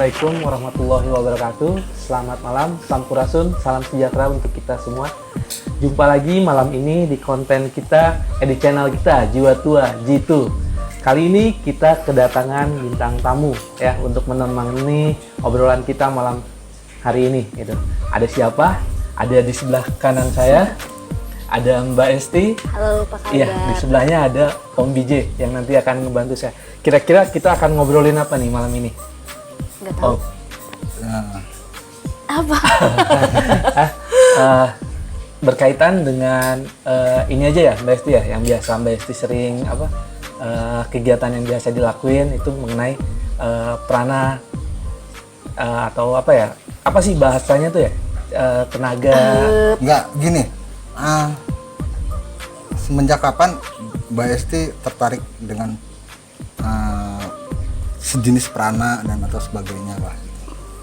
Assalamualaikum warahmatullahi wabarakatuh. Selamat malam, sampurasun, salam sejahtera untuk kita semua. Jumpa lagi malam ini di konten kita, di channel kita Jiwa Tua Jitu. Kali ini kita kedatangan bintang tamu ya untuk menemani obrolan kita malam hari ini. Gitu. Ada siapa? Ada di sebelah kanan saya. Ada Mbak Esti. Halo, apa kabar? Iya, di sebelahnya ada Om BJ yang nanti akan membantu saya. Kira-kira kita akan ngobrolin apa nih malam ini? Nggak tahu. Apa? Berkaitan dengan ini aja ya Mbak Esti ya, yang biasa Mbak Esti sering kegiatan yang biasa dilakuin itu mengenai prana atau apa ya? Apa sih bahasanya tuh ya? Tenaga. Enggak, gini. Semenjak kapan Mbak Esti tertarik dengan sejenis prana dan atau sebagainya, Pak?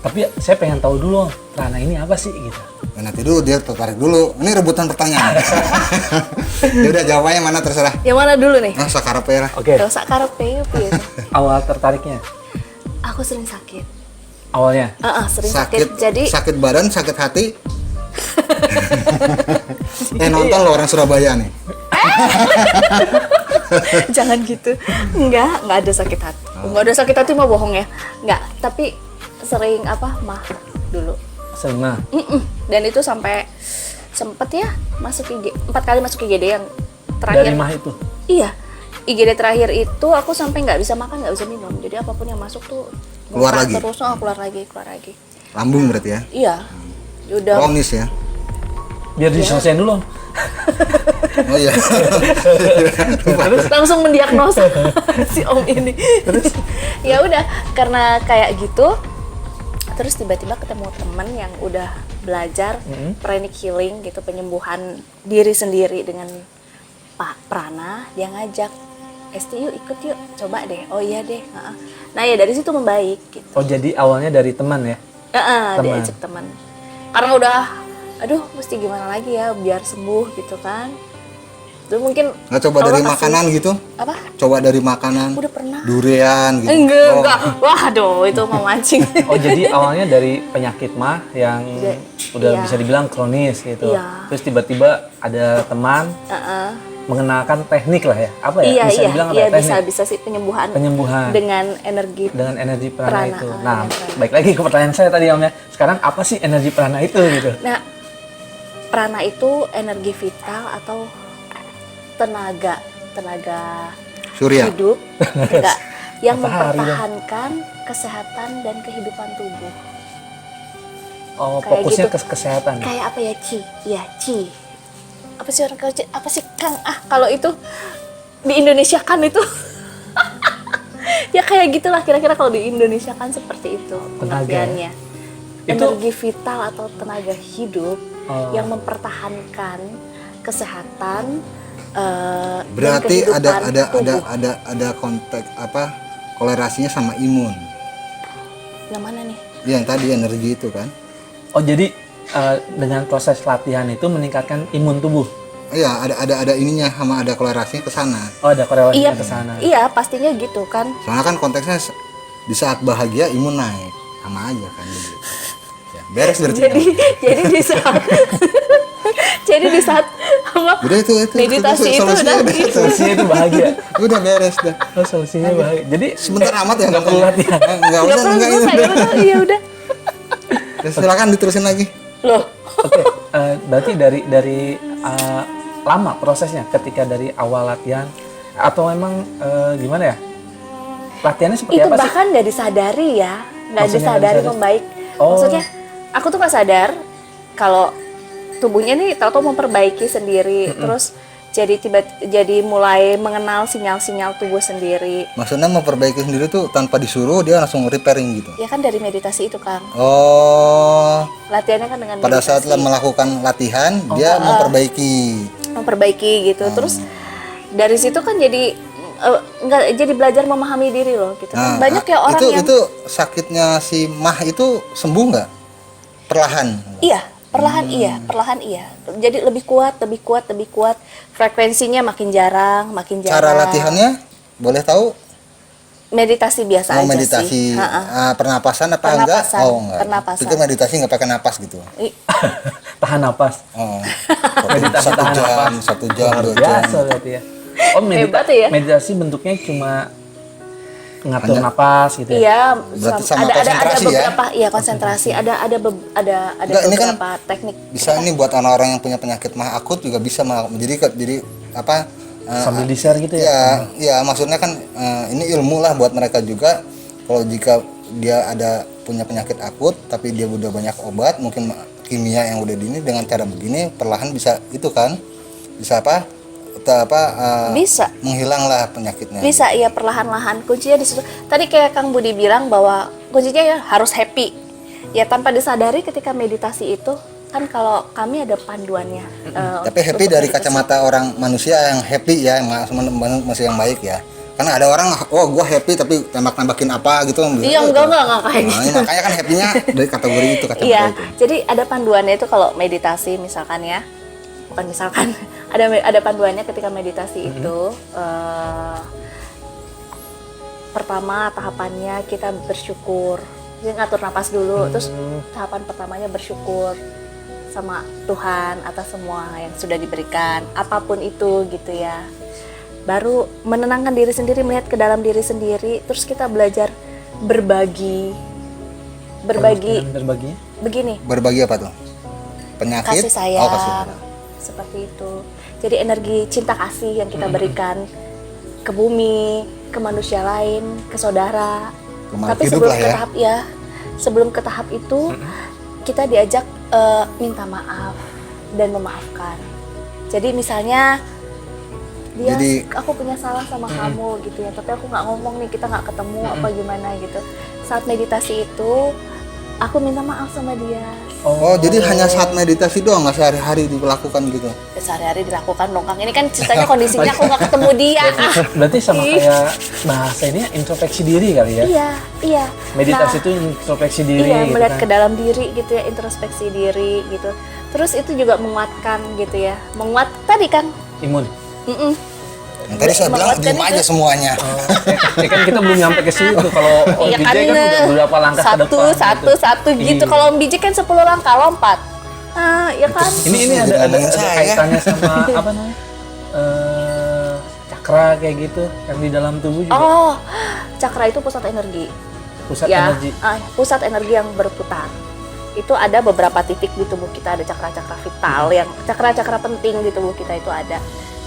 Tapi saya pengen tahu dulu prana ini apa sih gitu. Ya, nanti dulu dia tertarik dulu. Ini rebutan pertanyaan. Ya udah jawabannya mana terserah. Yang mana dulu nih? Nah, sakarepe lah. Oke. Gak usah karepe gitu. Awal tertariknya. Aku sering sakit. Awalnya. Sering sakit. Jadi sakit badan, sakit hati. Nonton lo orang Surabaya nih. jangan gitu. Enggak ada sakit hati. Enggak ada sakit hati mah bohong ya. Enggak, tapi sering mah dulu. Sering mah. Dan itu sampai sempet ya masuk 4 kali masuk IGD yang terakhir. Dari mah itu. Iya. IGD terakhir itu aku sampai nggak bisa makan, nggak bisa minum. Jadi apapun yang masuk tuh Keluar muntah lagi? Terus keluar lagi. Lambung berarti ya. Iya. Udah. Kronis ya. Biar diselesain dulu. Oh iya. Terus langsung mendiagnosa si Om ini. Terus ya udah, karena kayak gitu terus tiba-tiba ketemu temen yang udah belajar pranic healing gitu, penyembuhan diri sendiri dengan Pak Prana. Dia ngajak, Esti yuk ikut yuk, coba deh. Oh iya deh. Nah ya dari situ membaik gitu. Oh jadi awalnya dari teman ya? Diajak teman. Karena udah aduh mesti gimana lagi ya biar sembuh gitu kan. Itu mungkin Nggak coba dari makanan gitu? Apa? Coba dari makanan. Udah pernah. Durian gitu. Enggak. Waduh, itu mau mancing. Oh jadi awalnya dari penyakit mah yang udah iya. bisa dibilang kronis gitu. Iya. Terus tiba-tiba ada teman mengenalkan teknik lah ya. Apa ya? Iya, bisa dibilang apa ya? Teknik? bisa sih penyembuhan. Penyembuhan. Dengan energi Prana prana, itu. dengan Nah, prana. baik lagi ke pertanyaan saya tadi Om ya. Sekarang apa sih energi prana itu gitu? Nah, prana itu energi vital atau tenaga Surya. hidup enggak, yang Matahari dong. mempertahankan kesehatan dan kehidupan tubuh. Oh, Kayak fokusnya gitu. ke kesehatan. Kayak apa ya, Ci? Iya, Ci. Apa sih orang kerja? Apa sih Kang? Kalau itu di Indonesia kan itu ya kayak gitulah kira-kira kalau di Indonesia kan seperti itu pengertiannya. Itu- Energi vital atau tenaga hidup yang mempertahankan kesehatan Berarti dan kehidupan tubuh. ada konteks kolerasinya sama imun. Yang mana nih? Yang tadi energi itu kan. Oh jadi dengan proses latihan itu meningkatkan imun tubuh. Iya, ada ininya sama ada kolerasinya ke sana. Oh ada korelasinya Iya, ke sana. iya pastinya gitu kan. Soalnya kan konteksnya di saat bahagia imun naik. Sama aja kan gitu. Ya, beres berarti. Jadi di saat jadi di saat Udah itu meditasi itu solusinya udah gitu. Solusinya itu bahagia. Udah beres dah. Oh solusinya bahagia. Jadi Sebentar amat ya nggak perlu latihan. Enggak usah, enggak ini udah. Iya udah. Ya, silakan diterusin lagi. Loh, Oke, berarti dari lama prosesnya ketika dari awal latihan atau memang gimana ya? Latihannya seperti itu apa sih? bahkan nggak disadari ya, nggak Maksudnya disadari nggak membaik. Oh. Maksudnya aku tuh nggak sadar kalau tubuhnya nih tahu-tahu memperbaiki sendiri, terus jadi mulai mengenal sinyal-sinyal tubuh sendiri. Maksudnya memperbaiki sendiri tuh tanpa disuruh dia langsung repairing gitu. Ya kan dari meditasi itu Kang. Oh, Latihannya kan dengan pada saat meditasi. melakukan latihan dia memperbaiki gitu. Terus dari situ kan jadi nggak jadi belajar memahami diri loh gitu. Nah, Banyak ya orang yang itu sakitnya si mah itu sembuh nggak? Perlahan. iya, perlahan iya. Jadi lebih kuat. Frekuensinya makin jarang. Cara latihannya boleh tahu? Meditasi biasa Oh, aja meditasi. sih. Ha-ha. Pernapasan apa enggak? Pernapasan, Oh, enggak. pernapasan. Pikir meditasi enggak pakai napas gitu. Tahan napas. Oh. Meditasi satu tahan jam, napas. 1 jam, Luar 2 jam. biasa berarti ya. Oh, Hebat ya. meditasi bentuknya cuma ngatur Hanya- napas gitu ya. Iya, Berarti sama ada konsentrasi ya? beberapa iya konsentrasi, ada Enggak, ini kan beberapa teknik. Bisa ini buat orang-orang yang punya penyakit mah akut juga bisa mah. Jadi apa? Sambil di-share gitu ya. Ya, maksudnya kan ini ilmu lah buat mereka juga. Kalau jika dia ada punya penyakit akut tapi dia udah banyak obat, mungkin kimia yang udah ini dengan cara begini perlahan bisa itu kan. Bisa apa? Bisa. Menghilang lah penyakitnya. Bisa ya perlahan-lahan. Kuncinya di situ. Tadi kayak Kang Budi bilang bahwa kuncinya ya harus happy. Ya tanpa disadari ketika meditasi itu kan kalau kami ada panduannya. Tapi happy untuk dari meditasi. kacamata orang manusia yang happy ya, manusia yang baik ya. Karena ada orang, oh gua happy tapi tembak-tembakin apa gitu. Iya, enggak kayak Nah, gitu. makanya kan happy-nya dari kategori itu, kacamata Iya, itu. jadi ada panduannya itu kalau meditasi misalkan ya, bukan misalkan, ada panduannya ketika meditasi itu. Pertama tahapannya kita bersyukur, jadi ngatur napas dulu, terus tahapan pertamanya bersyukur sama Tuhan atas semua yang sudah diberikan, apapun itu gitu ya. Baru menenangkan diri sendiri, melihat ke dalam diri sendiri, terus kita belajar berbagi Berbaginya. begini, Berbagi apa tuh? Penyakit? kasih sayang, Oh, kasih sayang. seperti itu. Jadi energi cinta kasih yang kita berikan ke bumi, ke manusia lain, ke saudara. Ke makhluk Tapi hidup sebelum lah ke ya. tahap sebelum ke tahap itu kita diajak minta maaf dan memaafkan. Jadi misalnya dia, Jadi- aku punya salah sama kamu gitu ya, tapi aku nggak ngomong nih, kita nggak ketemu apa gimana gitu. Saat meditasi itu aku minta maaf sama dia. Oh, jadi hanya saat meditasi doang, nggak sehari-hari dilakukan gitu? Sehari-hari dilakukan dong Kang. Ini kan ceritanya kondisinya aku nggak ketemu dia. Berarti sama kayak bahasa ini introspeksi diri kali ya. Iya. Meditasi Nah, itu introspeksi diri iya, gitu melihat kan. ke dalam diri gitu ya, introspeksi diri gitu. Terus itu juga menguatkan gitu ya. Menguat tadi kan. Imun. Yang tadi saya bilang Menguatkan diem itu. aja semuanya. Ya kan kita belum nyampe ke situ. Kalau Iya OBJ kan, kan udah beberapa langkah ke depan. satu gitu. Iya. Kalau Om Biji kan 10 langkah lompat. Ya kan. Ini Jadi ada ngomongin saya. kaitannya sama apa namanya? Cakra kayak gitu yang di dalam tubuh juga. Oh, cakra itu pusat energi. Pusat Ya, energi. pusat energi yang berputar. Itu ada beberapa titik di tubuh kita, ada cakra-cakra vital yang cakra-cakra penting di tubuh kita itu ada.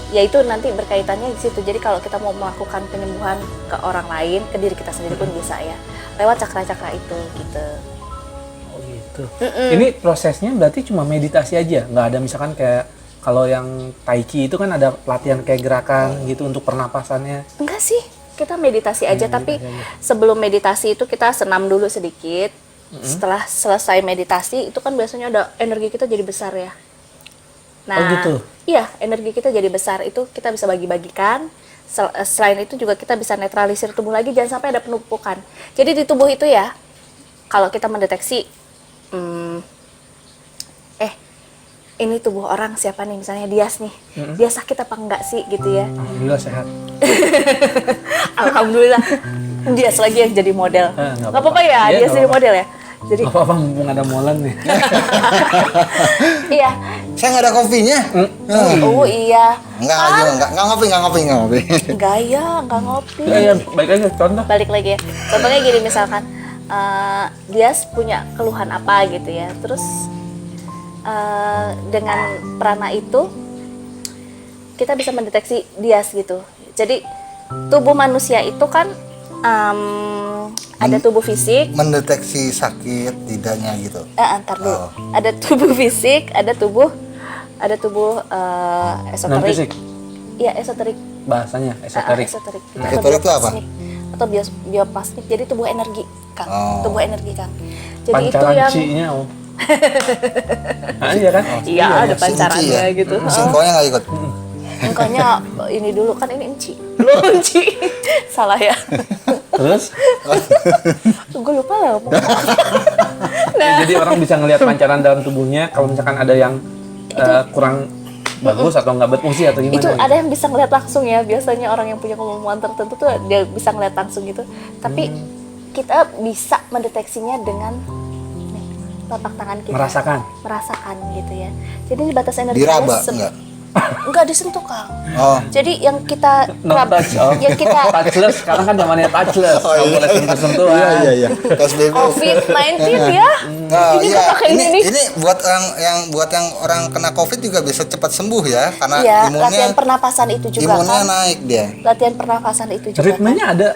Yaitu nanti berkaitannya di situ. Jadi kalau kita mau melakukan penyembuhan ke orang lain, ke diri kita sendiri pun bisa ya. Lewat cakra-cakra itu gitu. Oh gitu. Ini prosesnya berarti cuma meditasi aja, nggak ada misalkan kayak kalau yang Tai Chi itu kan ada latihan kayak gerakan gitu untuk pernapasannya. Enggak sih, kita meditasi aja, tapi sebelum meditasi itu kita senam dulu sedikit. Setelah selesai meditasi itu kan biasanya ada energi kita jadi besar ya. Nah, Oh, gitu? Iya, energi kita jadi besar, itu kita bisa bagi-bagikan. Selain itu juga kita bisa netralisir tubuh lagi, jangan sampai ada penumpukan. Jadi di tubuh itu ya, kalau kita mendeteksi, ini tubuh orang siapa nih, misalnya Dias nih, dia sakit apa enggak sih gitu ya. Alhamdulillah sehat. Alhamdulillah. Dias lagi yang jadi model. Nggak Nggak apa-apa ya, Iya, Dias nggak jadi apa-apa. model ya. Jadi Apa-apa mumpung ada molan nih. iya. Saya nggak ada kopinya. Oh iya. Enggak ngopi. Gaya, nggak ngopi. Ya, baik aja contoh. Balik lagi ya. Contohnya gini misalkan, Dias punya keluhan apa gitu ya. Terus dengan prana itu kita bisa mendeteksi Dias gitu. Jadi tubuh manusia itu kan ada tubuh fisik, Mendeteksi sakit tidaknya gitu. ntar dulu. Oh. Ada tubuh fisik, ada tubuh Non esoterik. fisik Iya, esoterik. bahasanya esoterik. Esoterik. Esoterik itu apa? bioplasmik. Atau bioplasmik. Jadi tubuh energi, Kang. Oh. Tubuh energi, Kang. Jadi itu Pancaran yang Ci-nya Om. Iya kan? iya ada Si pancarannya Enci ya? gitu. Singkonya nggak ikut. Engkaunya ini dulu kan ini enci. Belum enci. Salah ya. Terus Gue lupa lah ngomong. jadi orang bisa ngelihat pancaran dalam tubuhnya kalau misalkan ada yang kurang bagus atau nggak berfungsi atau gimana? Itu gitu? ada yang bisa ngeliat langsung ya, biasanya orang yang punya kemampuan tertentu tuh dia bisa ngeliat langsung gitu. Tapi kita bisa mendeteksinya dengan nih, telapak tangan kita. Merasakan gitu ya. Jadi batas energinya Diraba enggak? enggak disentuh, Kang. Oh. Jadi yang kita No touch, yang kita touchless, sekarang kan zamannya touchless, nggak boleh sentuh-sentuhan. Iya. PSBB. COVID-19 ya. Nah, Ini iya. kita pakai ini. Ini buat yang orang kena COVID juga bisa cepat sembuh ya, karena Iya, imunnya latihan pernapasan itu juga imunnya kan. naik dia. Latihan pernapasan itu juga. Ritmenya ada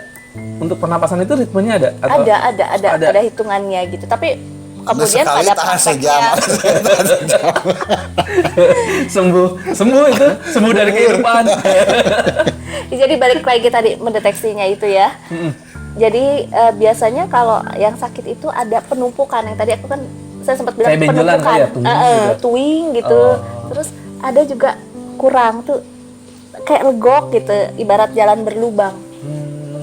untuk pernapasan itu ritmenya ada? Atau? Ada hitungannya gitu. Tapi kemudian sekali pada tahan prakteknya sembuh itu sembuh dari kehidupan. jadi balik lagi tadi mendeteksinya itu ya. Jadi biasanya kalau yang sakit itu ada penumpukan, yang tadi aku kan saya sempat bilang Kayak benjolan penumpukan, kali ya, gitu. tuing gitu. Terus ada juga kurang tuh kayak legok gitu, ibarat jalan berlubang. Gitu.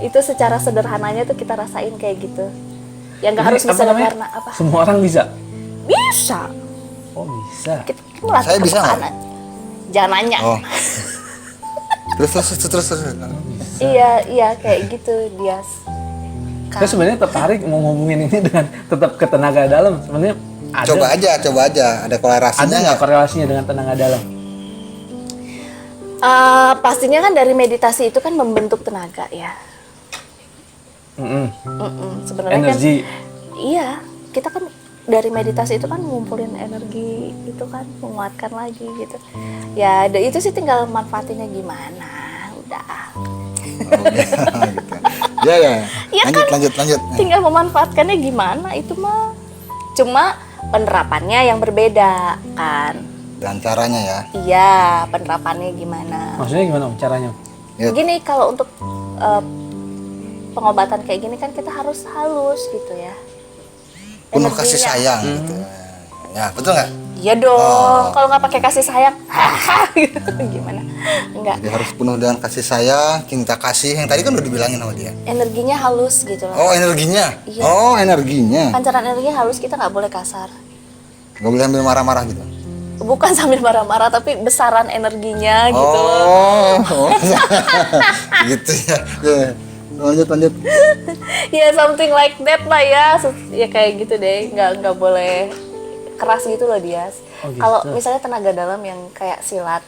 Itu secara sederhananya tuh kita rasain kayak gitu. Yang nggak Ini harus bisa apa namanya? karena apa? Semua orang bisa? Bisa. Oh bisa. Kita merasa Saya bisa nggak? kepekaan. Jangan nanya. Oh. Terus. Iya kayak gitu dia. Saya sebenarnya tertarik mau ngomongin ini dengan tetap ke tenaga dalam. Sebenarnya ada. Coba aja. Ada korelasinya Ada nggak korelasinya dengan tenaga dalam? Pastinya kan dari meditasi itu kan membentuk tenaga ya. Sebenarnya Energi. kan iya, kita kan dari meditasi itu kan ngumpulin energi itu kan menguatkan lagi gitu. Ya, itu sih tinggal manfaatinnya gimana. Udah. gitu. Ya. Ya Lanjut. Tinggal memanfaatkannya gimana itu mah. Cuma penerapannya yang berbeda kan. Dan caranya ya. Iya, penerapannya gimana. Maksudnya gimana Om, caranya? Ya. Gini, kalau untuk pengobatan kayak gini kan kita harus halus gitu ya. Penuh kasih Energinya. sayang gitu. Ya, betul nggak? Iya dong, kalau nggak pakai kasih sayang, gitu. Gimana? Enggak. Jadi harus penuh dengan kasih sayang, cinta kasih. Yang tadi kan udah dibilangin sama dia. Energinya halus gitu loh. Oh, energinya. Iya. Oh, energinya. Pancaran energinya halus, kita nggak boleh kasar. Nggak boleh ambil marah-marah gitu. Bukan sambil marah-marah, tapi besaran energinya gitu loh. Oh. Gitu ya. Ya. Lanjut. Ya something like that lah ya. Ya kayak gitu deh, nggak boleh keras gitu loh Dias. Oh, gitu. Kalau misalnya tenaga dalam yang kayak silat,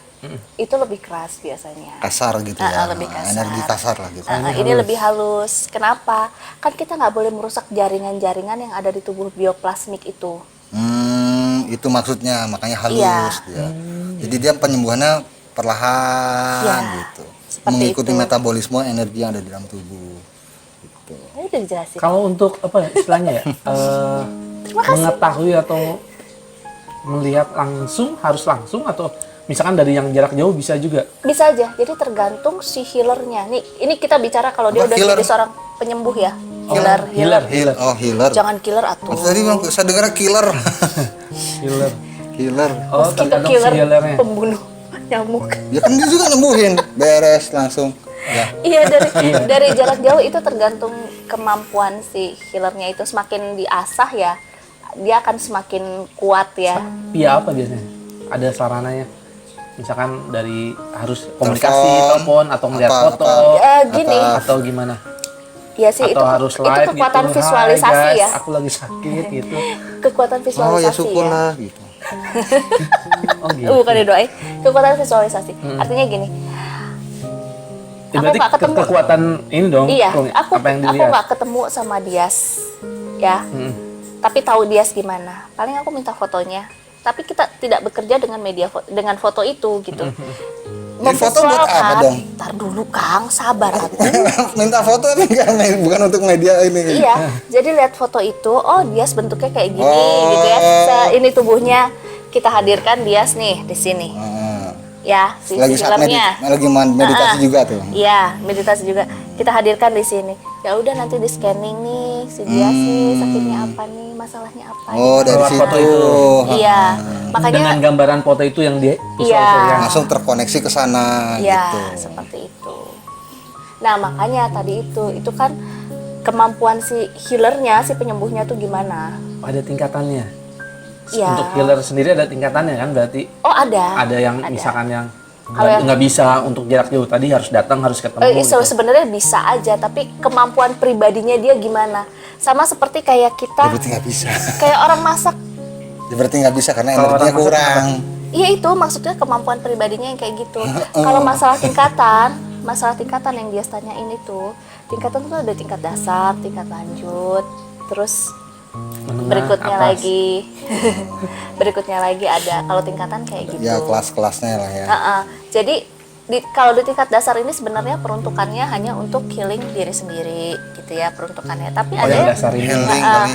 itu lebih keras biasanya. Kasar gitu ya. Lebih kasar. Energi kasar lah gitu. Ini lebih halus. Kenapa? Kan kita nggak boleh merusak jaringan-jaringan yang ada di tubuh bioplasmik itu. Itu maksudnya, makanya halus Iya. dia. Jadi dia penyembuhannya perlahan Iya, gitu. seperti Mengikuti itu. metabolisme energi yang ada di dalam tubuh. Gitu. Ini udah dijelasin. Kalau untuk apa ya istilahnya ya? Terima kasih. Mengetahui atau melihat langsung harus langsung atau misalkan dari yang jarak jauh bisa juga. Bisa aja. Jadi tergantung si healernya. Nih, ini kita bicara kalau dia Apa, udah healer? jadi seorang penyembuh ya. Healer. Oh, healer. Jangan killer atuh. Maksud tadi bang, saya dengar killer. Healer. Killer. Oh, Mosquito tergantung killer, si healernya. pembunuh nyamuk. Ya kan dia juga nyembuhin. Beres langsung. Ya. Iya, dari jarak jauh itu tergantung kemampuan si healernya itu. Semakin diasah ya, dia akan semakin kuat ya. Iya apa biasanya? Ada sarananya? Misalkan dari harus komunikasi, Telepon, telepon atau ngeliat apa, foto Gini, atau gimana? ya sih Atau harus itu live kekuatan gitu. visualisasi "Hai, guys, ya. aku lagi sakit gitu. Kekuatan Oh visualisasi ya syukur ya. lah gitu. Oh gitu. Bukan didoain, kekuatan visualisasi. Artinya gini, Ya, berarti nggak ketemu. kekuatan ini dong. iya, apa yang aku dilihat? nggak ketemu sama Dias, ya. Tapi tahu Dias gimana. Paling aku minta fotonya. Tapi kita tidak bekerja dengan dengan foto itu gitu. Jadi foto buat apa dong? Ntar dulu Kang, sabar atuh. Minta foto tapi bukan untuk media ini. Iya, jadi lihat foto itu, oh Dias bentuknya kayak gini Oh. gitu ya. Ini tubuhnya kita hadirkan Dias nih di sini. Ya, si Lagi saat healernya. meditasi juga tuh. Iya, meditasi juga. Kita hadirkan di sini. Ya udah nanti di scanning nih si Dias nih sakitnya apa nih, masalahnya apa. Oh, dari Lewat foto situ. itu. Iya, makanya Dengan gambaran foto itu yang dia visualisasikan. Langsung terkoneksi ke sana ya gitu. seperti itu. Nah, makanya tadi itu kan kemampuan si healernya, si penyembuhnya tuh gimana? Ada tingkatannya. Iya. Untuk healer sendiri ada tingkatannya kan berarti? Oh ada. Ada yang Ada. misalkan yang Kalau yang- nggak bisa untuk jarak jauh tadi harus datang harus ketemu gitu. Sebenarnya bisa aja, tapi kemampuan pribadinya dia gimana? Sama seperti kayak Ya, kita, berarti nggak bisa. kayak orang masak. Ya, berarti nggak bisa karena Kalau energinya orang masak kurang. Iya itu maksudnya kemampuan pribadinya yang kayak gitu. Kalau masalah tingkatan yang dia tanyain itu, tingkatan tuh ada tingkat dasar, tingkat lanjut, terus Menengah, berikutnya atas. lagi, berikutnya lagi ada. Kalau tingkatan kayak gitu. Ya kelas-kelasnya lah ya. Jadi kalau di tingkat dasar ini sebenarnya peruntukannya hanya untuk healing diri sendiri gitu ya peruntukannya. Tapi Oh ada yang yang dasar ini. Healing Ah, kali.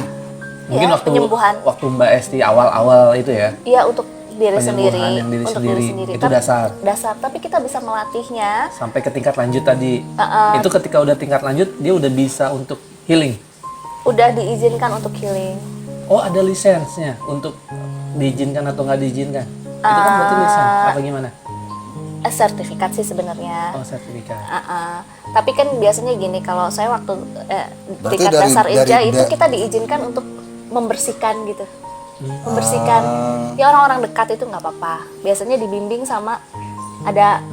Mungkin ya, waktu penyembuhan. waktu Mbak Esti awal-awal itu ya. Iya untuk diri Penyembuhan sendiri, yang diri untuk sendiri. diri sendiri. Itu dasar. Dasar, tapi kita bisa melatihnya. Sampai ke tingkat lanjut tadi. Itu ketika udah tingkat lanjut dia udah bisa untuk healing. Udah diizinkan untuk healing. Oh ada lisensnya untuk diizinkan atau nggak diizinkan? Itu kan berarti lisensi apa gimana? Sertifikat sih sebenarnya. Oh sertifikat. Tapi kan biasanya gini, kalau saya waktu Berarti tingkat dari- dasar dari- IJA itu da- kita diizinkan untuk membersihkan gitu. Membersihkan. Ya orang-orang dekat itu nggak apa-apa. Biasanya dibimbing sama ada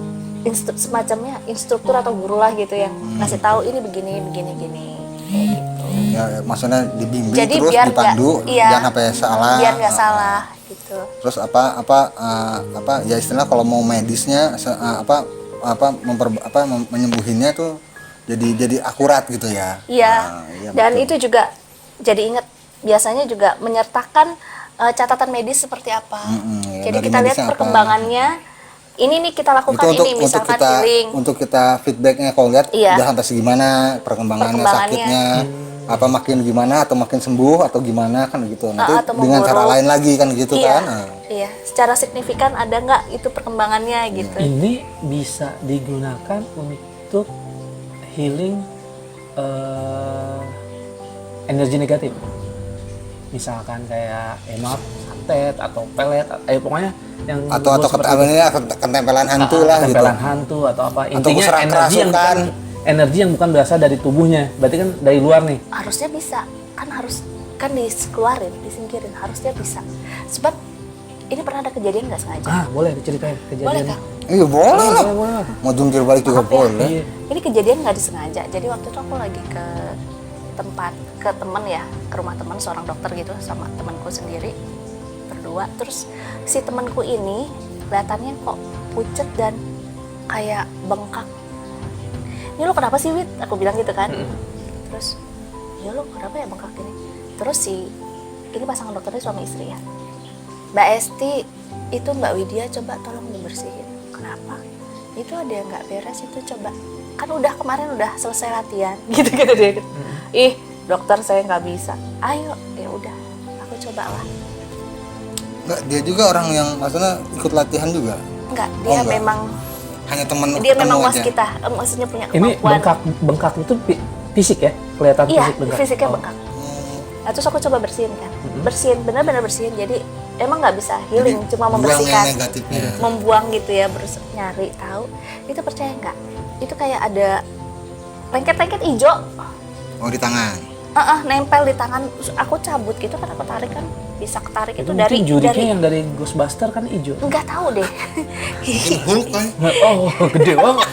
semacamnya instruktur atau guru lah gitu yang ngasih tahu ini begini begini gini kayak gitu. Ya, maksudnya dibimbing Jadi terus biar dipandu, nggak- iya. jangan sampai salah. Biar nggak salah gitu. Terus apa ya istilah kalau mau medisnya menyembuhinnya tuh jadi akurat gitu ya. Iya. Iya, Dan betul. itu juga jadi ingat biasanya juga menyertakan catatan medis seperti apa. ya, Jadi dari kita lihat medisnya apa. perkembangannya. Ini nih kita lakukan ini misalkan healing. untuk kita feedbacknya kalau lihat Iya. udah sampai segimana perkembangannya Perkembangannya. sakitnya apa makin gimana atau makin sembuh atau gimana kan gitu nanti atau dengan cara memburuk. lain lagi kan gitu Iya. kan. Iya, secara signifikan ada nggak itu perkembangannya gitu. Ini bisa digunakan untuk healing energi negatif. Misalkan kayak emat, santet atau pelet, pokoknya yang atau seperti itu. ketempelan hantu lah gitu. Ketempelan hantu atau apa. Atau Intinya keserang kerasukan. energi yang bukan berasal dari tubuhnya. Berarti kan dari luar nih. Harusnya bisa, kan dikeluarin, disingkirin, harusnya bisa. Sebab ini pernah ada kejadian nggak sengaja. Boleh diceritain Boleh kejadian. Kak? Iya boleh lah. Boleh. Mau jungkir balik juga Maaf ya. boleh. Iya. Ini kejadian nggak disengaja. Jadi waktu itu aku lagi ke teman ya, ke rumah teman seorang dokter gitu sama temanku sendiri berdua. Terus si temanku ini kelihatannya kok pucet dan kayak bengkak. Ini lo kenapa sih Wit? Aku bilang gitu kan. Terus ya lo kenapa ya bengkak gini? Terus ini pasangan dokternya suami istri ya. Mbak Esti itu Mbak Widya coba tolong dibersihin. Kenapa? Itu ada yang nggak beres itu coba. Kan kemarin udah selesai latihan gitu dia. Ih dokter saya nggak bisa. Ayo ya udah aku cobalah. Enggak, dia juga orang yang maksudnya ikut latihan juga. Enggak, Oh, dia enggak. memang Hanya temen dia ketemu memang aja. waskita, maksudnya punya Ini kemampuan. bengkak itu fisik ya? Kelihatan Iya, fisik bengkak. fisiknya Oh. bengkak. Nah, terus aku coba bersihin kan. Bersihin, benar-benar bersihin. Jadi emang nggak bisa healing, Jadi, cuma buang membersihkan. yang negatifnya. Membuang gitu ya, nyari tahu. Itu percaya nggak? Itu kayak ada lengket-lengket hijau. Oh di tangan. Nempel di tangan. Terus aku cabut gitu kan, aku tarik kan bisa ketarik itu Itu dari mungkin juriknya yang dari Ghostbuster kan hijau. nggak tahu deh. Mungkin Hulk kan. Oh, gede banget.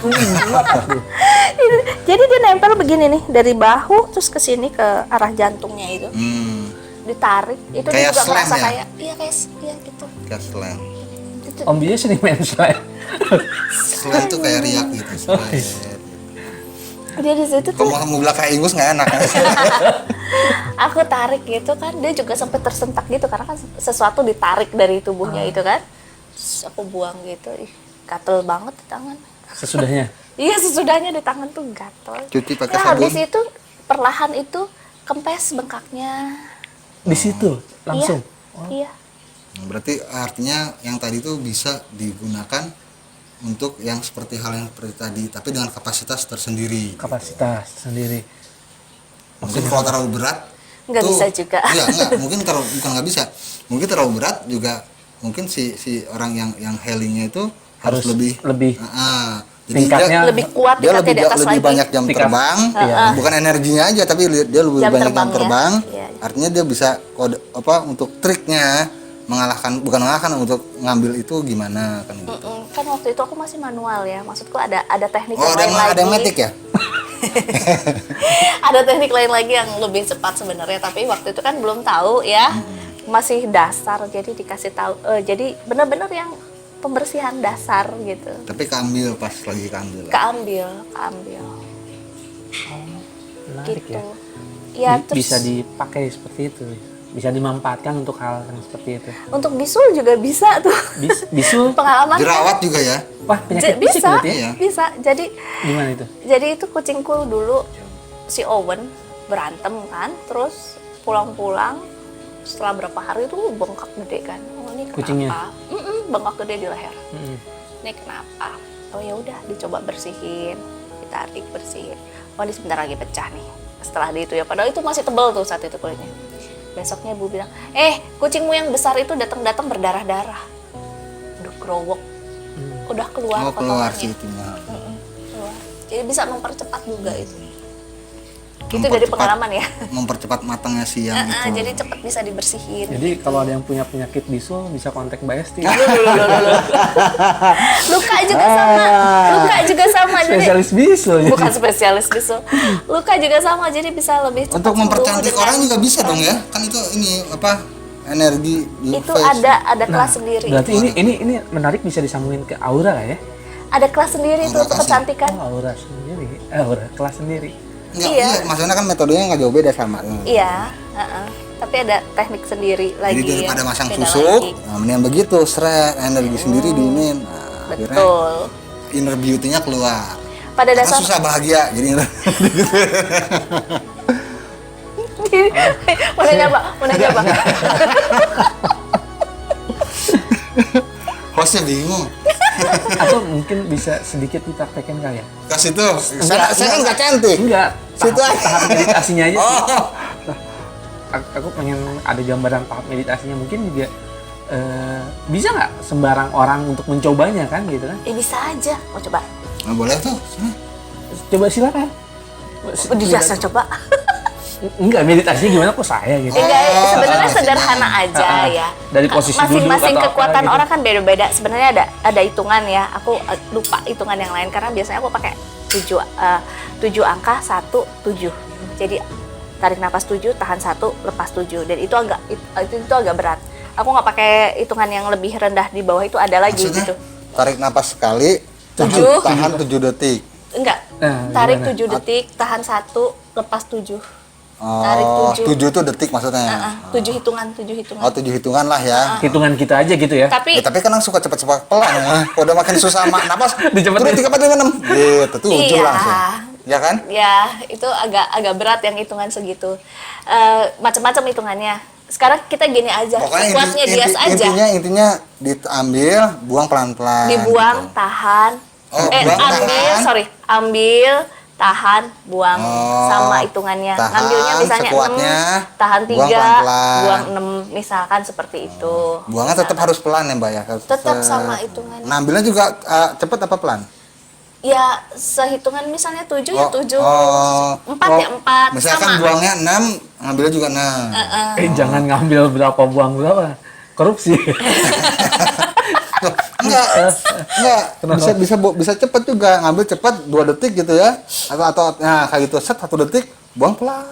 Jadi dia nempel begini nih dari bahu terus ke sini ke arah jantungnya itu. Ditarik itu dia Kayak juga slam merasa ya? kayak iya gitu. Kayak slam. Itu Om Billy sering main slime. Slam tuh kayak riak gitu. dia di situ tuh Kalau mau bilang kayak ingus nggak enak. aku tarik gitu kan, dia juga sampai tersentak gitu karena kan sesuatu ditarik dari tubuhnya itu kan. Terus aku buang gitu, gatel banget di tangan. Sesudahnya. Iya sesudahnya di tangan tuh gatel. Cuci pakai Nah, sabun. habis itu perlahan itu kempes bengkaknya. Di situ langsung. Iya. Berarti artinya yang tadi tuh bisa digunakan untuk yang seperti hal yang seperti tadi, tapi dengan kapasitas tersendiri. Kapasitas sendiri. Mungkin kalau terlalu berat Nggak tuh- bisa juga. Iya, enggak, mungkin terlalu bukan nggak bisa. Mungkin terlalu berat juga mungkin si orang yang healingnya itu harus lebih jadi tingkatnya Lebih kuat dia tingkatnya lebih di atas lebih lagi. banyak jam Tingkat. terbang, Iya. bukan energinya aja tapi dia lebih Jam banyak jam terbangnya. terbang. Iya. Artinya dia bisa kode untuk triknya bukan mengalahkan, untuk ngambil itu gimana kan gitu. Kan waktu itu aku masih manual ya, maksudku ada teknik Oh, yang lain ada lagi. metik ya? Ada teknik lain lagi yang lebih cepat sebenarnya, tapi waktu itu kan belum tahu ya. Masih dasar, jadi dikasih tahu jadi benar-benar yang pembersihan dasar gitu. Tapi keambil pas lagi keambil. Keambil. Menarik Gitu. ya. Ya, terus Bisa dipakai seperti itu. Bisa dimanfaatkan untuk hal yang seperti itu. untuk bisul juga bisa tuh. Bisul. Pengalaman kan? Jerawat juga ya? Wah, penyakit fisik bisa, berarti ya? Iya. bisa. Jadi Gimana itu? itu kucingku dulu si Owen berantem kan, terus pulang-pulang setelah berapa hari itu bengkak gede kan. Oh, ini kenapa? Kucingnya? Bengkak gede di leher. Mm-mm. Ini kenapa? Oh ya udah, dicoba bersihin, ditarik bersihin. Oh, ini sebentar lagi pecah nih. Setelah itu ya, padahal itu masih tebal tuh saat itu kulitnya. Besoknya ibu bilang, kucingmu yang besar itu datang-datang berdarah-darah. Udah growok, udah keluar Oh, keluar kotorannya. sih itunya. Keluar. Jadi bisa mempercepat juga itu. Itu dari pengalaman ya. Mempercepat matangnya si yang itu. Jadi cepat bisa dibersihin. Jadi kalau ada yang punya penyakit bisul bisa kontak Mbak Esti. Luka juga sama. Jadi Spesialis bisul. jadi. bukan spesialis bisul. Luka juga sama, jadi bisa lebih cepat. Untuk sembuh mempercantik dengan- orang juga bisa dong ya? Kan itu ini apa? Energi Itu face. ada kelas sendiri. Berarti ini menarik, bisa disambungin ke aura lah ya? Ada kelas sendiri tuh untuk kasih. kecantikan. Oh, aura sendiri. Aura kelas sendiri. Enggak, Iya. iya, maksudnya kan metodenya nggak jauh beda sama. Iya, tapi ada teknik sendiri lagi. Jadi daripada yang masang beda susuk, lagi. nah mendingan begitu, seret energi sendiri diinin. Nah, akhirnya Betul. inner beauty-nya keluar. Pada Karena dasar susah bahagia, jadi mau nanya apa? hostnya bingung. Atau mungkin bisa sedikit dipraktekkan kali ya? Kasih tuh, saya kan nggak cantik. Enggak. Situ aja. Tahap meditasinya aja sih. Oh, Aku pengen ada gambaran tahap meditasinya, mungkin juga bisa nggak sembarang orang untuk mencobanya kan gitu kan? Bisa aja. Mau coba? nah, boleh tuh. Sini. Coba silakan. Biasa coba. Enggak, meditasinya gimana kok saya gitu. Enggak, sebenarnya maksudnya. sederhana aja ya. Dari posisi duduk Masing-masing atau apa kekuatan gitu. orang kan beda-beda. Sebenarnya ada hitungan ya. Aku lupa hitungan yang lain karena biasanya aku pakai 7 angka 1 7. Jadi tarik napas 7, tahan 1, lepas 7. Dan itu agak berat. Aku nggak pakai hitungan yang lebih rendah di bawah, itu ada lagi Maksudnya, gitu. tarik napas sekali, Tujuh. tahan 7 detik. Enggak. Nah, Tarik gimana? 7 detik, tahan 1, lepas 7. Oh, Tarik 7. 7 tuh detik maksudnya. 7 hitungan. Oh, 7 hitungan lah ya. Hitungan kita aja gitu ya. Tapi Ya, tapi kan suka cepet-cepet pelan ya. Kalau udah makin susah sama napas, Dicepetin. turun 3, 4, 5, 6. Gitu, 7 Iya. langsung. Ya kan? ya itu agak berat yang hitungan segitu. Macam-macam hitungannya. Sekarang kita gini aja, kuatnya bias aja. Intinya diambil, buang pelan-pelan. Dibuang, gitu. tahan. Oh, buang, tahan. Ambil, tahan, buang. Oh, Sama hitungannya. tahan, Ngambilnya misalnya sekuatnya, 6, tahan 3, buang pelan-pelan. buang 6, misalkan seperti itu. Buangnya tetap harus pelan ya, Mbak ya. Tetap sama hitungannya. Ngambilnya juga cepet apa pelan? Ya, sehitungan misalnya 7 ya 7, oh, 4 ya 4, Misalkan sama. buangnya 6, ngambilnya juga 6. Jangan ngambil berapa buang berapa. Korupsi. Enggak. Bisa cepet juga, ngambil cepet 2 detik gitu ya. Atau nah kayak gitu, set 1 detik, buang pelan.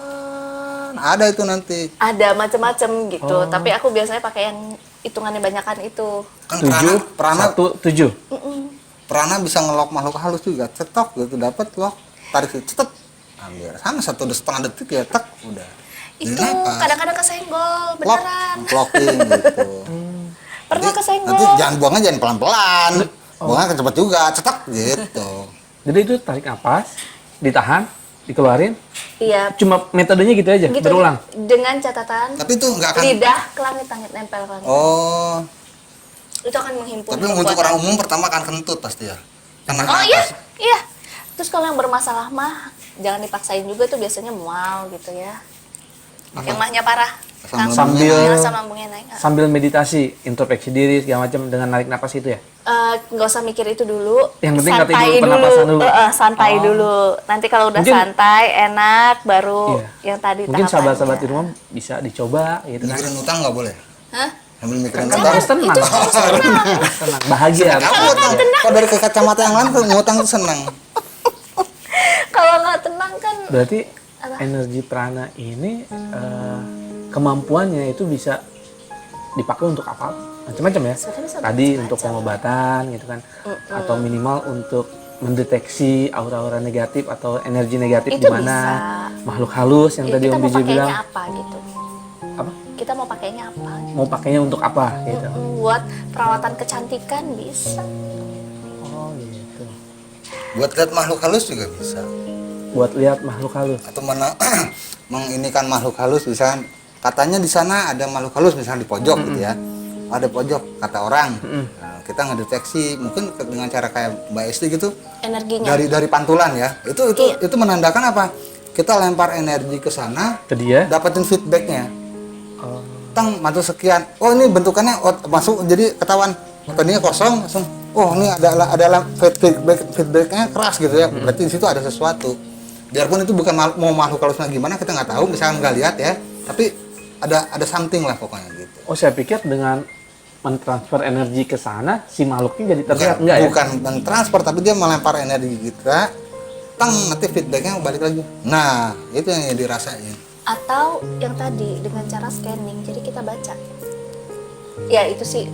Ada itu nanti. Ada macam-macam gitu, tapi aku biasanya pakai yang hitungannya banyakan itu. Kan 7, perana 1, 7. perana bisa ngelok makhluk halus juga. Cetok gitu, dapat lock, tarik cetet. Ambil. Sama 1,5 detik ya, tek udah. Jadi Itu napas. kadang-kadang kesenggol, Lock, beneran. clocking gitu. Pernah kesenggol. Nanti jangan buangnya jangan pelan-pelan. Buangnya cepet juga, cetek gitu. Jadi itu tarik napas, ditahan, dikeluarin. Iya, Cuma metodenya gitu aja, gitu. berulang. Dengan catatan Tapi itu nggak akan. lidah ke langit-langit nempel ke langit. Oh, Itu akan menghimpun tapi untuk kekuatan. orang umum pertama akan kentut pasti ya. Karena Oh napas. iya, iya. Terus kalau yang bermasalah mah jangan dipaksain juga, tuh biasanya mual gitu ya. Yang mahnya parah. Asam Langsung lambungnya naik. asam lambungnya naik. Sambil meditasi, introspeksi diri segala macam dengan narik napas itu ya. Nggak usah mikir itu dulu. Yang penting santai latih dulu pernapasan dulu. Santai Oh. dulu. Nanti kalau udah Mungkin- santai, enak, baru Iya. yang tadi Mungkin tahapannya. sahabat-sahabat di rumah bisa dicoba gitu kan. Mikirin utang nggak boleh. Hah? Sambil mikirin Kan utang. harus tenang. Tenang, bahagia. Kamu utang. Kalau dari ke kacamata yang lain tuh ngutang tuh senang. Kalau nggak tenang kan Berarti Apa? energi prana ini kemampuannya itu bisa dipakai untuk apa? Macam-macam ya. Sebenarnya bisa Tadi macam-macam. untuk pengobatan gitu kan. Atau minimal untuk mendeteksi aura-aura negatif atau energi negatif Itu di mana makhluk halus yang ya, tadi kita Om mau Biji pakainya bilang. apa gitu. Apa? Kita mau pakainya apa? Gitu. Mau pakainya untuk apa gitu. Buat perawatan kecantikan bisa. Oh gitu. Buat lihat makhluk halus juga bisa. Buat lihat makhluk halus. Atau mana menginikan makhluk halus bisa. Katanya di sana ada makhluk halus misalnya di pojok gitu ya. Ada pojok kata orang. Nah, kita ngedeteksi mungkin dengan cara kayak Mbak Esti gitu Energinya. dari pantulan ya. Iya. Itu menandakan apa? Kita lempar energi ke sana, Ke dia. dapetin feedbacknya. Oh. Tang mantu sekian. Oh ini bentukannya masuk jadi ketahuan. Tadinya kosong langsung. Oh ini ada feedbacknya keras gitu ya. Berarti di situ ada sesuatu. Biarpun itu bukan mau makhluk halusnya gimana kita nggak tahu. Misalnya nggak lihat ya. Tapi ada something lah pokoknya gitu. Oh, saya pikir dengan mentransfer energi ke sana si makhluknya jadi terlihat enggak ya? Bukan mentransfer tapi dia melempar energi kita. Tang nanti feedbacknya balik lagi. Nah itu yang dirasain. Atau yang tadi dengan cara scanning, jadi kita baca. Ya itu sih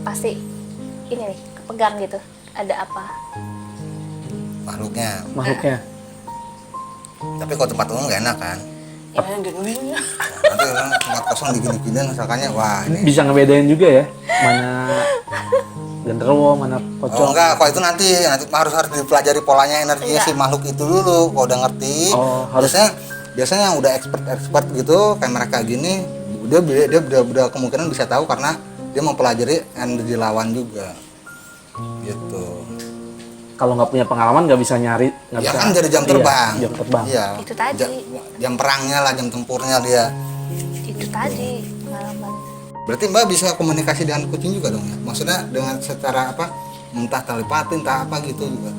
pasti ini nih kepegang gitu. Ada apa? Makhluknya. Makhluknya. Tapi kalau tempat umum nggak enak kan. Ya gini. Nanti orang tempat kosong digini-giniin misalkannya wah ini. Bisa ngebedain juga ya mana genderuwo, mana Oh pocong. enggak, kalau itu nanti harus dipelajari polanya energinya si makhluk itu dulu. Kalau udah ngerti, Oh, harus. biasanya yang udah expert gitu kayak mereka gini, dia udah kemungkinan bisa tahu karena dia mempelajari energi lawan juga. Gitu. Kalau nggak punya pengalaman nggak bisa nyari, nggak Ya bisa. kan dari jam terbang. Iya, jam terbang. Iya. Itu tadi. Jam perangnya lah, jam tempurnya dia. Itu tadi pengalaman. Berarti Mbak bisa komunikasi dengan kucing juga dong ya? Maksudnya dengan secara apa? Entah telepati, entah apa gitu juga.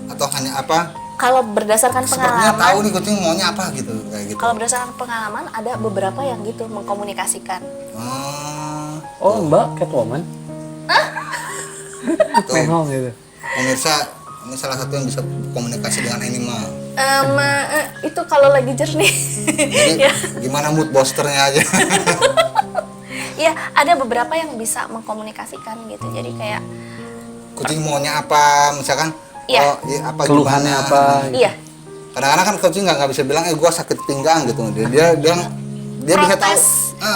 Atau hanya apa? Kalau berdasarkan Sepertinya pengalaman, tahu nih kucing maunya apa gitu kayak gitu. kalau berdasarkan pengalaman ada beberapa yang gitu mengkomunikasikan. Oh, Mbak Catwoman. Tuh, Mehong gitu. pemirsa, ini salah satu yang bisa komunikasi dengan animal. Itu kalau lagi jernih. Jadi Ya. gimana mood boosternya aja. Iya, ada beberapa yang bisa mengkomunikasikan gitu. Jadi kayak Kucing maunya apa, misalkan Iya. oh, iya, apa Keluhannya gimana. apa? iya, Kadang-kadang kan kucing nggak bisa bilang gua sakit pinggang gitu. Dia bisa tahu.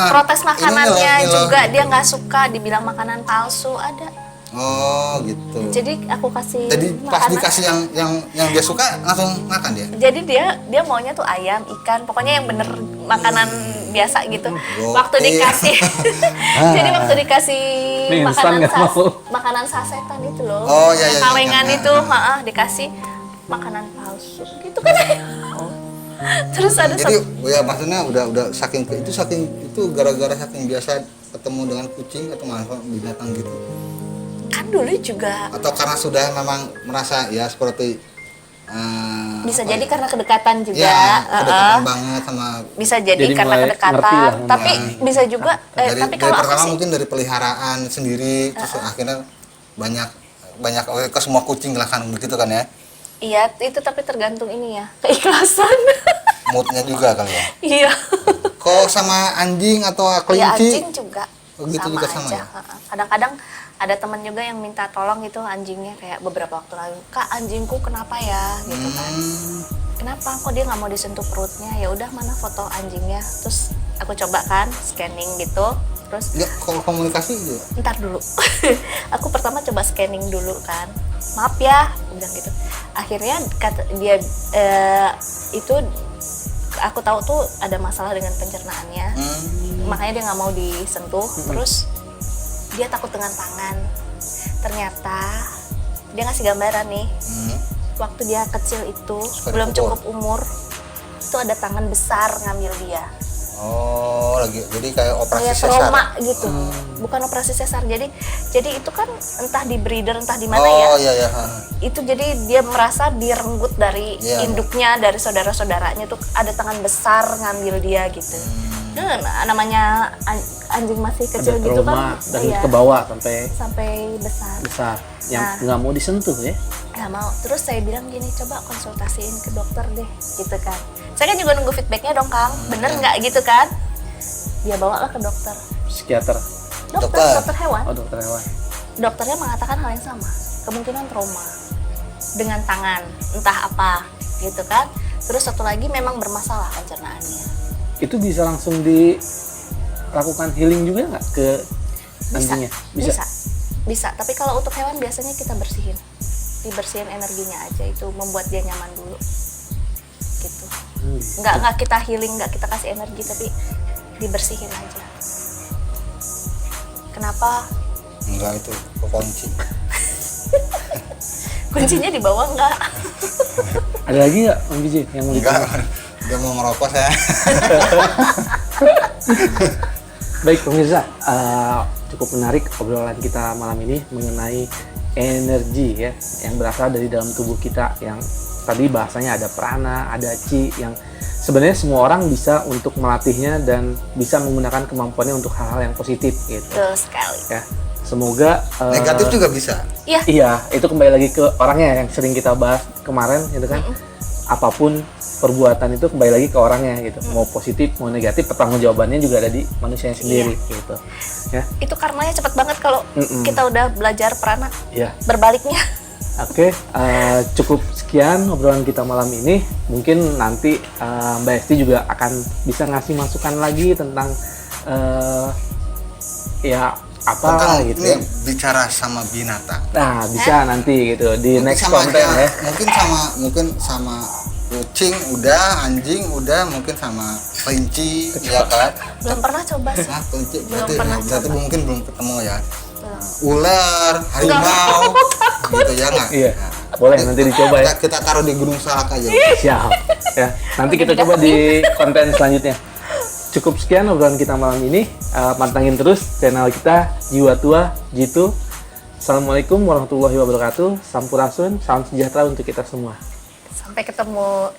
protes ini makanannya loh. juga dia nggak suka dibilang makanan palsu ada. Oh, gitu. Jadi aku kasih Jadi pas makanan. dikasih yang dia suka langsung makan dia. Jadi dia maunya tuh ayam, ikan, pokoknya yang bener makanan biasa gitu. Gokil. Waktu dikasih, jadi waktu dikasih Mie instan nggak mau. makanan sasetan itu loh, Oh, iya, yang iya, kalengan iya. itu, dikasih makanan palsu gitu kan. Terus ada Jadi ya maksudnya udah saking itu gara-gara saking biasa ketemu dengan kucing atau malah binatang gitu. kan dulu juga Atau karena sudah memang merasa ya seperti bisa apa jadi ya? karena kedekatan juga. Ya, kedekatan banget sama Bisa jadi Jadi karena mulai kedekatan, ngerti lah, tapi mulai. bisa juga tapi dari kalau aku pertama sih mungkin dari peliharaan sendiri terus akhirnya banyak ke semua kucing lah kan begitu kan ya. iya itu tapi tergantung ini ya keikhlasan. Moodnya juga kali ya. Iya. Kok sama anjing atau Ya kelinci? anjing juga Oh, gitu sama juga aja. sama ya? Kadang-kadang ada teman juga yang minta tolong gitu anjingnya kayak beberapa waktu lalu, Kak anjingku kenapa ya gitu kan. Kenapa kok dia nggak mau disentuh perutnya? Ya udah mana foto anjingnya. Terus aku coba kan scanning gitu. Terus Ya kalau komunikasi juga. ntar dulu. Aku pertama coba scanning dulu kan. Maaf ya, aku bilang gitu. Akhirnya kata dia itu aku tahu tuh ada masalah dengan pencernaannya. Makanya dia nggak mau disentuh. Terus dia takut dengan tangan. Ternyata dia ngasih gambaran nih. Waktu dia kecil itu belum dipukul. cukup umur, itu ada tangan besar ngambil dia. Oh, lagi jadi kayak operasi Kayak sesar. trauma gitu. Bukan operasi sesar. Jadi itu kan entah di breeder entah di mana Oh, ya. iya. Itu jadi dia merasa direnggut dari Iya. induknya, dari saudara-saudaranya tuh ada tangan besar ngambil dia gitu. Nah, namanya anjing masih ada kecil gitu trauma kan, dan iya, ke bawah sampai sampai besar. besar yang Nah. nggak mau disentuh ya. Nggak mau. Terus saya bilang gini, coba konsultasiin ke dokter deh, gitu kan. Saya kan juga nunggu feedbacknya dong, Kang. Bener nggak gitu kan? Dia bawa lah ke dokter. Psikiater. Dokter hewan. Oh, dokter hewan. Dokternya mengatakan hal yang sama, kemungkinan trauma dengan tangan, entah apa, gitu kan. Terus satu lagi memang bermasalah pencernaannya. Itu bisa langsung dilakukan healing juga nggak ke anjingnya? Bisa. Tapi kalau untuk hewan biasanya kita dibersihin energinya aja, itu membuat dia nyaman dulu, gitu. Nggak kita healing, nggak kita kasih energi, tapi dibersihin aja. Kenapa? Enggak, itu kekunci. Kuncinya di bawah nggak? Ada lagi nggak Om Biji yang mau Enggak, ditanya? dia mau ngerokok saya. Baik pemirsa, cukup menarik obrolan kita malam ini mengenai energi ya yang berasal dari dalam tubuh kita, yang tadi bahasanya ada prana, ada chi, yang sebenarnya semua orang bisa untuk melatihnya dan bisa menggunakan kemampuannya untuk hal-hal yang positif gitu. Betul sekali. Ya, semoga Negatif juga bisa. Iya. Iya, itu kembali lagi ke orangnya yang sering kita bahas kemarin gitu kan. Apapun perbuatan itu kembali lagi ke orangnya gitu. Mau positif, mau negatif, pertanggungjawabannya juga ada di manusianya sendiri gitu. Ya. Itu karenanya cepet banget kalau kita udah belajar prana. Ya. Berbaliknya. Oke, cukup sekian obrolan kita malam ini. Mungkin nanti Mbak Esti juga akan bisa ngasih masukan lagi tentang ya apa Tentang gitu ini ya. bicara sama binatang. Nah, bisa nanti gitu di Mungkin next sama konten ya. mungkin sama kucing udah, anjing udah, mungkin sama kelinci ya kan. Belum pernah coba sih. Nah, kelinci Belum berarti, pernah berarti coba. mungkin belum ketemu ya. Ular, harimau, gitu ya nggak? Iya. Boleh nanti dicoba ya. Kita taruh di Gunung Salak aja. Siap. Ya, nanti kita coba di konten selanjutnya. Cukup sekian obrolan kita malam ini. Pantengin terus channel kita Jiwa Tua Jitu. Assalamualaikum warahmatullahi wabarakatuh. Sampurasun, salam sejahtera untuk kita semua. Sampai ketemu.